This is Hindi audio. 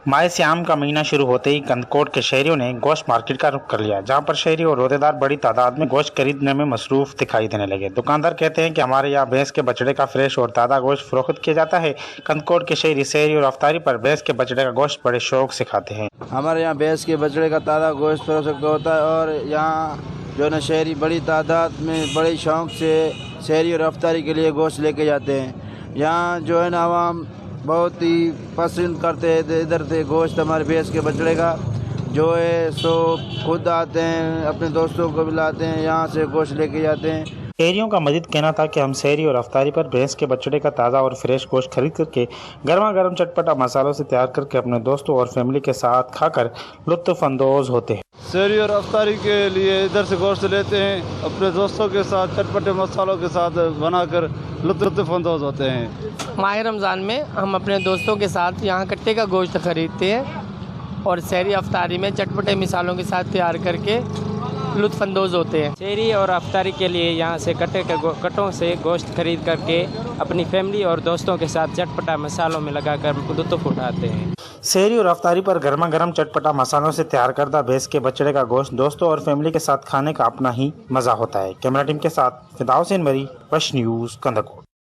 माह सियाम का महीना शुरू होते ही कंदकोट के शहरियों ने गोश्त मार्केट का रुख कर लिया, जहां पर शहरी और रोजेदार बड़ी तादाद में गोश्त खरीदने में मसरूफ दिखाई देने लगे। दुकानदार कहते हैं कि हमारे यहाँ भैंस के बछड़े का फ्रेश और ताज़ा गोश्त फरोख्त किया जाता है। कंदकोट के शहरी शहरी और अफ्तारी पर भैंस के बछड़े का गोश्त बड़े शौक से खाते हैं। हमारे यहाँ भैंस के बछड़े का ताज़ा गोश्त फरोख्त होता है और यहाँ जो है ना शहरी बड़ी तादाद में बड़े शौक़ से शहरी और अफ्तारी के लिए गोश्त लेके जाते हैं। यहाँ जो है ना आवाम बहुत ही पसंद करते हैं इधर से गोश्त हमारे भैंस के बछड़े का जो है सो खुद आते हैं, अपने दोस्तों को बुलाते हैं, यहाँ से गोश्त लेके जाते हैं। शहरियों का मजीद कहना था कि हम शहरी और अफ्तारी पर भैंस के बछड़े का ताज़ा और फ्रेश गोश्त खरीद करके गर्मा गर्म चटपटा मसालों से तैयार करके अपने दोस्तों और फैमिली के साथ खाकर लुत्फ़ अंदोज होते हैं। शहरी और अफ्तारी के लिए इधर से गोश्त लेते हैं, अपने दोस्तों के साथ चटपटे मसालों के साथ बनाकर लुत्फ़ अंदोज होते हैं। माह रमज़ान में हम अपने दोस्तों के साथ यहाँ कट्टे का गोश्त खरीदते हैं और शहरी अफ्तारी में चटपटे मिसालों के साथ तैयार करके लुत्फ़अंदोज़ होते हैं। शहरी और अफ्तारी के लिए यहाँ से कट्टों से गोश्त खरीद करके अपनी फैमिली और दोस्तों के साथ चटपटा मसालों में लगाकर लुत्फ़ उठाते हैं। शहरी और अफ्तारी पर गर्मा गर्म चटपटा मसालों से तैयार करदा भैंस के बछड़े का गोश्त दोस्तों और फैमिली के साथ खाने का अपना ही मज़ा होता है। कैमरा टीम के साथ फिदा हुसैन मरी, वश न्यूज़, कंदकोट।